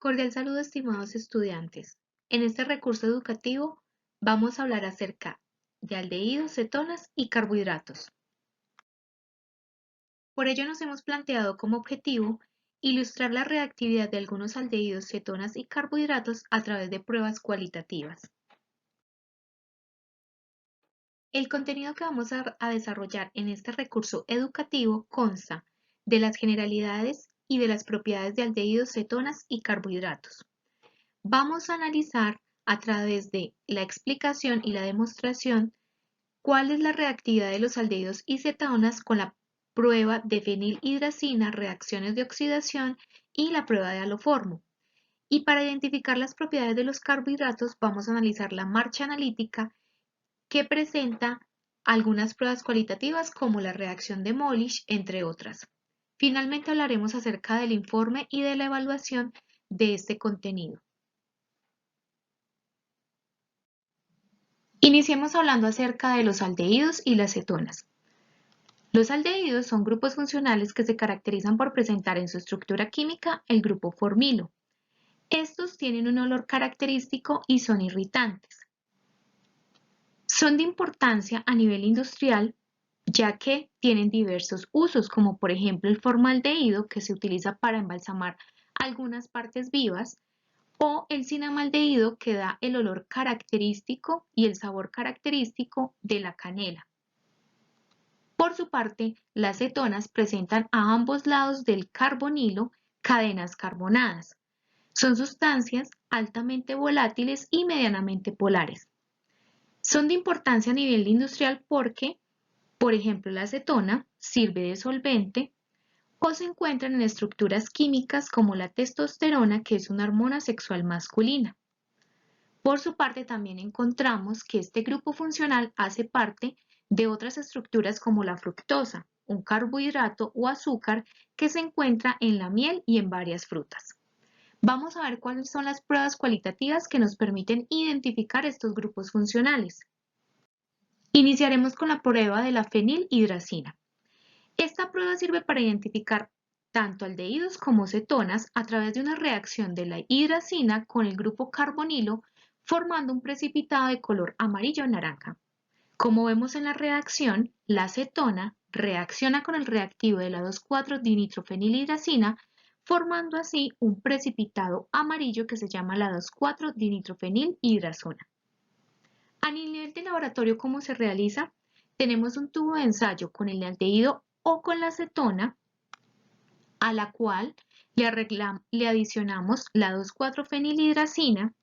Cordial saludo, estimados estudiantes. En este recurso educativo vamos a hablar acerca de aldehídos, cetonas y carbohidratos. Por ello nos hemos planteado como objetivo ilustrar la reactividad de algunos aldehídos, cetonas y carbohidratos a través de pruebas cualitativas. El contenido que vamos a desarrollar en este recurso educativo consta de las generalidades y de las propiedades de aldehídos, cetonas y carbohidratos. Vamos a analizar a través de la explicación y la demostración cuál es la reactividad de los aldehídos y cetonas con la prueba de fenilhidracina, reacciones de oxidación y la prueba de haloformo. Y para identificar las propiedades de los carbohidratos vamos a analizar la marcha analítica que presenta algunas pruebas cualitativas como la reacción de Molisch, entre otras. Finalmente hablaremos acerca del informe y de la evaluación de este contenido. Iniciemos hablando acerca de los aldehídos y las cetonas. Los aldehídos son grupos funcionales que se caracterizan por presentar en su estructura química el grupo formilo. Estos tienen un olor característico y son irritantes. Son de importancia a nivel industrial ya que tienen diversos usos, como por ejemplo el formaldehído que se utiliza para embalsamar algunas partes vivas, o el cinamaldehído que da el olor característico y el sabor característico de la canela. Por su parte, las cetonas presentan a ambos lados del carbonilo cadenas carbonadas. Son sustancias altamente volátiles y medianamente polares. Son de importancia a nivel industrial porque, por ejemplo, la acetona sirve de solvente o se encuentran en estructuras químicas como la testosterona, que es una hormona sexual masculina. Por su parte, también encontramos que este grupo funcional hace parte de otras estructuras como la fructosa, un carbohidrato o azúcar que se encuentra en la miel y en varias frutas. Vamos a ver cuáles son las pruebas cualitativas que nos permiten identificar estos grupos funcionales. Iniciaremos con la prueba de la fenilhidracina. Esta prueba sirve para identificar tanto aldehídos como cetonas a través de una reacción de la hidracina con el grupo carbonilo, formando un precipitado de color amarillo-naranja. Como vemos en la reacción, la cetona reacciona con el reactivo de la 2,4-dinitrofenilhidracina, formando así un precipitado amarillo que se llama la 2,4-dinitrofenilhidrazona. A nivel de laboratorio, ¿cómo se realiza? Tenemos un tubo de ensayo con el aldehído o con la acetona, a la cual le adicionamos la 2,4-fenilhidracina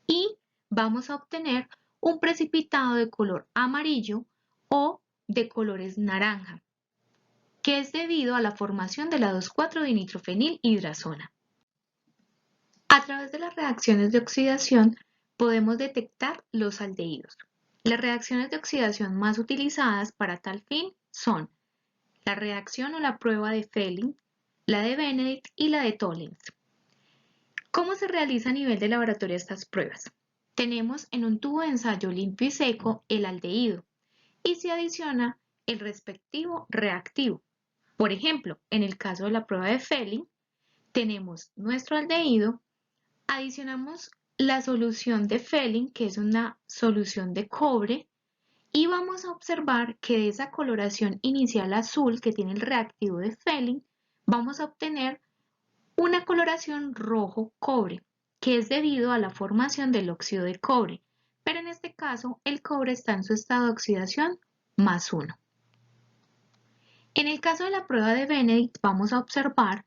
y vamos a obtener un precipitado de color amarillo o de colores naranja, que es debido a la formación de la 2,4-dinitrofenilhidrazona. A través de las reacciones de oxidación podemos detectar los aldehídos. Las reacciones de oxidación más utilizadas para tal fin son la reacción o la prueba de Fehling, la de Benedict y la de Tollens. ¿Cómo se realiza a nivel de laboratorio estas pruebas? Tenemos en un tubo de ensayo limpio y seco el aldehído y se adiciona el respectivo reactivo. Por ejemplo, en el caso de la prueba de Fehling, tenemos nuestro aldehído, adicionamos la solución de Fehling, que es una solución de cobre, y vamos a observar que de esa coloración inicial azul que tiene el reactivo de Fehling, vamos a obtener una coloración rojo-cobre, que es debido a la formación del óxido de cobre, pero en este caso el cobre está en su estado de oxidación +1. En el caso de la prueba de Benedict vamos a observar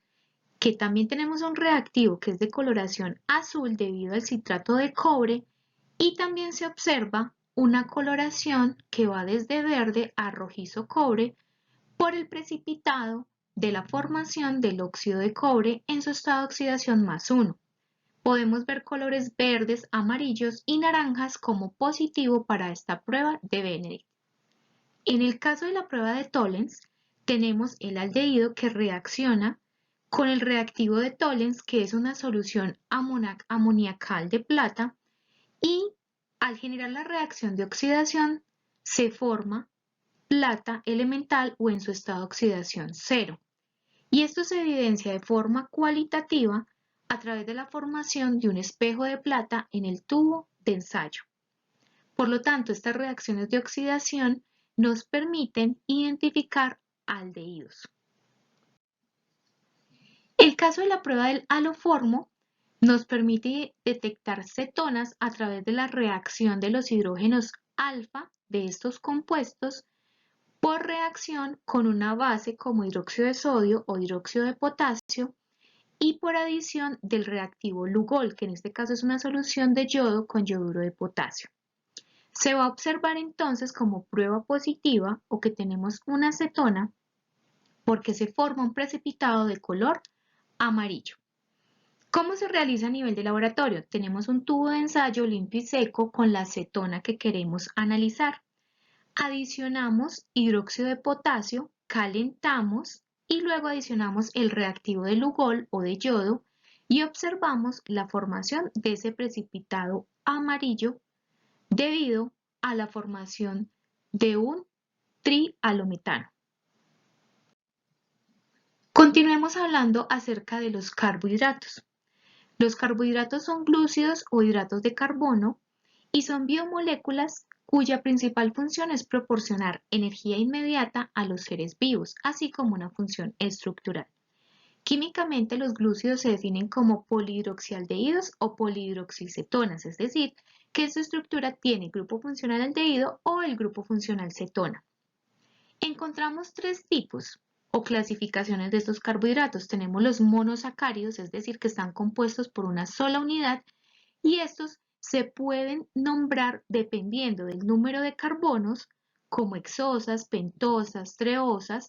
que también tenemos un reactivo que es de coloración azul debido al citrato de cobre y también se observa una coloración que va desde verde a rojizo cobre por el precipitado de la formación del óxido de cobre en su estado de oxidación +1. Podemos ver colores verdes, amarillos y naranjas como positivo para esta prueba de Benedict. En el caso de la prueba de Tollens, tenemos el aldehído que reacciona con el reactivo de Tollens, que es una solución amoniacal de plata, y al generar la reacción de oxidación se forma plata elemental o en su estado de oxidación 0. Y esto se evidencia de forma cualitativa a través de la formación de un espejo de plata en el tubo de ensayo. Por lo tanto, estas reacciones de oxidación nos permiten identificar aldehídos. El caso de la prueba del haloformo nos permite detectar cetonas a través de la reacción de los hidrógenos alfa de estos compuestos por reacción con una base como hidróxido de sodio o hidróxido de potasio y por adición del reactivo Lugol, que en este caso es una solución de yodo con yoduro de potasio. Se va a observar entonces como prueba positiva o que tenemos una acetona porque se forma un precipitado de color amarillo. ¿Cómo se realiza a nivel de laboratorio? Tenemos un tubo de ensayo limpio y seco con la acetona que queremos analizar. Adicionamos hidróxido de potasio, calentamos y luego adicionamos el reactivo de Lugol o de yodo y observamos la formación de ese precipitado amarillo debido a la formación de un trialometano. Continuemos hablando acerca de los carbohidratos. Los carbohidratos son glúcidos o hidratos de carbono y son biomoléculas cuya principal función es proporcionar energía inmediata a los seres vivos, así como una función estructural. Químicamente, los glúcidos se definen como polihidroxialdehídos o polihidroxicetonas, es decir, que su estructura tiene grupo funcional aldehído o el grupo funcional cetona. Encontramos tres tipos o clasificaciones de estos carbohidratos. Tenemos los monosacáridos, es decir, que están compuestos por una sola unidad, y estos se pueden nombrar dependiendo del número de carbonos, como hexosas, pentosas, treosas.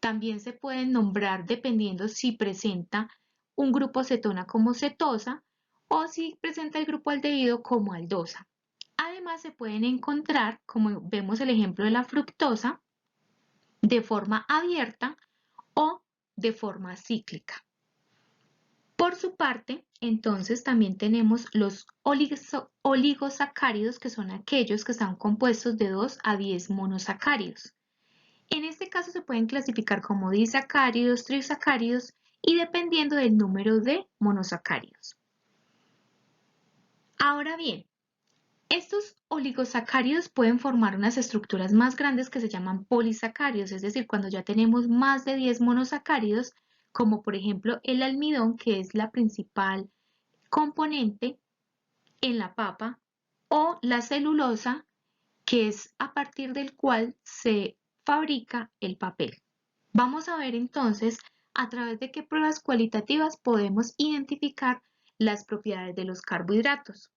También se pueden nombrar dependiendo si presenta un grupo cetona como cetosa o si presenta el grupo aldehído como aldosa. Además, se pueden encontrar, como vemos el ejemplo de la fructosa, de forma abierta o de forma cíclica. Por su parte, entonces también tenemos los oligosacáridos, que son aquellos que están compuestos de 2 a 10 monosacáridos. En este caso se pueden clasificar como disacáridos, trisacáridos y dependiendo del número de monosacáridos. Ahora bien, estos oligosacáridos pueden formar unas estructuras más grandes que se llaman polisacáridos, es decir, cuando ya tenemos más de 10 monosacáridos, como por ejemplo el almidón, que es la principal componente en la papa, o la celulosa, que es a partir del cual se fabrica el papel. Vamos a ver entonces a través de qué pruebas cualitativas podemos identificar las propiedades de los carbohidratos.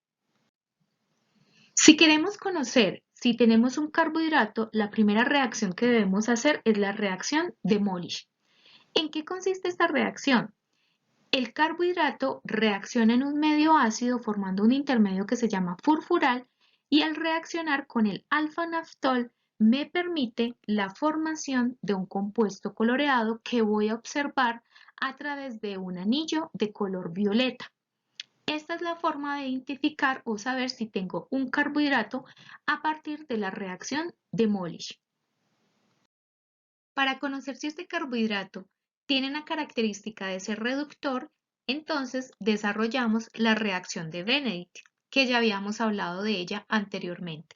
Si queremos conocer si tenemos un carbohidrato, la primera reacción que debemos hacer es la reacción de Molisch. ¿En qué consiste esta reacción? El carbohidrato reacciona en un medio ácido formando un intermedio que se llama furfural y al reaccionar con el alfa-naftol me permite la formación de un compuesto coloreado que voy a observar a través de un anillo de color violeta. Esta es la forma de identificar o saber si tengo un carbohidrato a partir de la reacción de Molisch. Para conocer si este carbohidrato tiene la característica de ser reductor, entonces desarrollamos la reacción de Benedict, que ya habíamos hablado de ella anteriormente.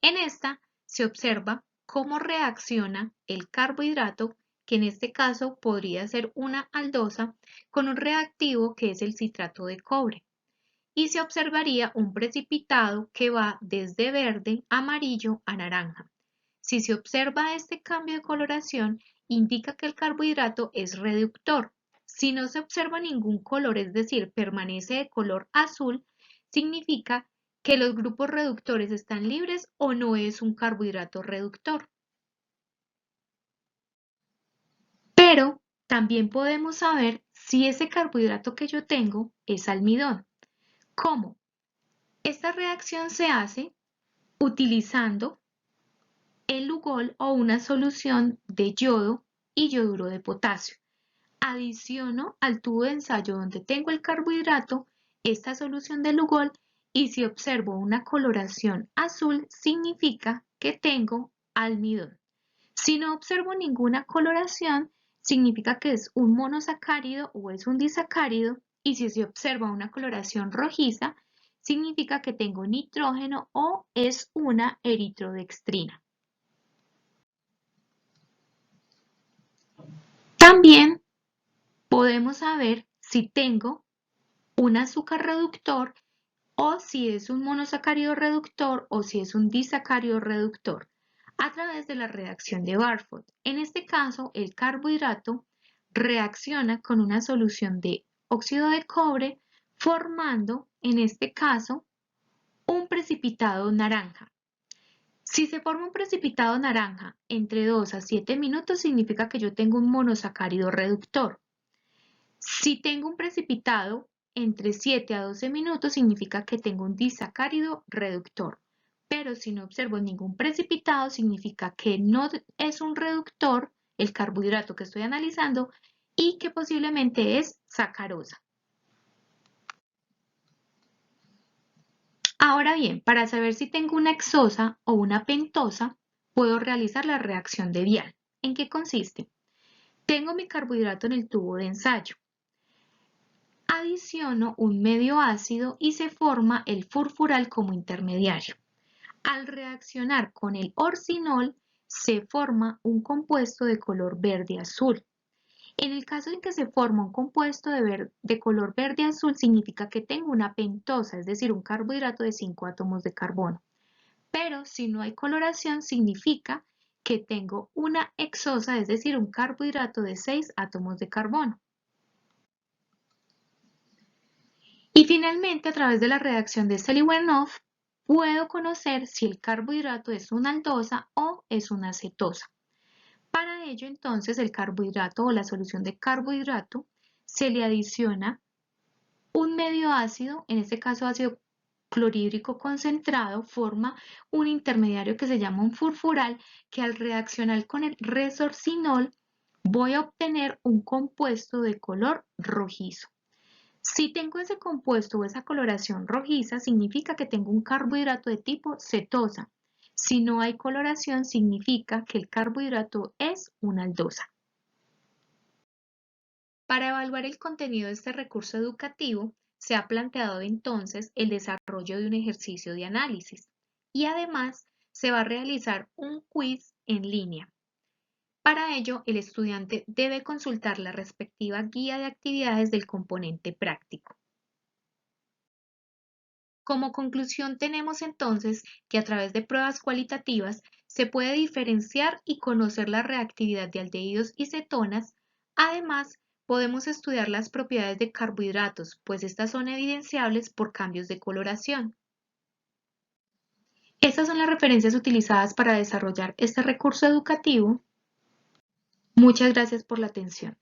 En esta se observa cómo reacciona el carbohidrato, que en este caso podría ser una aldosa, con un reactivo que es el citrato de cobre. Y se observaría un precipitado que va desde verde, amarillo a naranja. Si se observa este cambio de coloración, indica que el carbohidrato es reductor. Si no se observa ningún color, es decir, permanece de color azul, significa que los grupos reductores están libres o no es un carbohidrato reductor. Pero también podemos saber si ese carbohidrato que yo tengo es almidón. ¿Cómo? Esta reacción se hace utilizando el Lugol o una solución de yodo y yoduro de potasio. Adiciono al tubo de ensayo donde tengo el carbohidrato esta solución de Lugol y si observo una coloración azul significa que tengo almidón. Si no observo ninguna coloración significa que es un monosacárido o es un disacárido y si se observa una coloración rojiza, significa que tengo nitrógeno o es una eritrodextrina. También podemos saber si tengo un azúcar reductor o si es un monosacárido reductor o si es un disacárido reductor a través de la reacción de Barfoot. En este caso, el carbohidrato reacciona con una solución de óxido de cobre formando, en este caso, un precipitado naranja. Si se forma un precipitado naranja entre 2 a 7 minutos, significa que yo tengo un monosacárido reductor. Si tengo un precipitado entre 7 a 12 minutos, significa que tengo un disacárido reductor. Pero si no observo ningún precipitado, significa que no es un reductor el carbohidrato que estoy analizando y que posiblemente es sacarosa. Ahora bien, para saber si tengo una hexosa o una pentosa, puedo realizar la reacción de Dial. ¿En qué consiste? Tengo mi carbohidrato en el tubo de ensayo. Adiciono un medio ácido y se forma el furfural como intermediario. Al reaccionar con el orcinol, se forma un compuesto de color verde-azul. En el caso en que se forma un compuesto de color verde-azul, significa que tengo una pentosa, es decir, un carbohidrato de 5 átomos de carbono. Pero si no hay coloración, significa que tengo una hexosa, es decir, un carbohidrato de 6 átomos de carbono. Y finalmente, a través de la reacción de Seliwanov, puedo conocer si el carbohidrato es una aldosa o es una cetosa. Para ello, entonces, el carbohidrato o la solución de carbohidrato se le adiciona un medio ácido, en este caso ácido clorhídrico concentrado, forma un intermediario que se llama un furfural, que al reaccionar con el resorcinol voy a obtener un compuesto de color rojizo. Si tengo ese compuesto o esa coloración rojiza, significa que tengo un carbohidrato de tipo cetosa. Si no hay coloración, significa que el carbohidrato es una aldosa. Para evaluar el contenido de este recurso educativo, se ha planteado entonces el desarrollo de un ejercicio de análisis y además se va a realizar un quiz en línea. Para ello, el estudiante debe consultar la respectiva guía de actividades del componente práctico. Como conclusión tenemos entonces que a través de pruebas cualitativas se puede diferenciar y conocer la reactividad de aldehídos y cetonas. Además, podemos estudiar las propiedades de carbohidratos, pues estas son evidenciables por cambios de coloración. Estas son las referencias utilizadas para desarrollar este recurso educativo. Muchas gracias por la atención.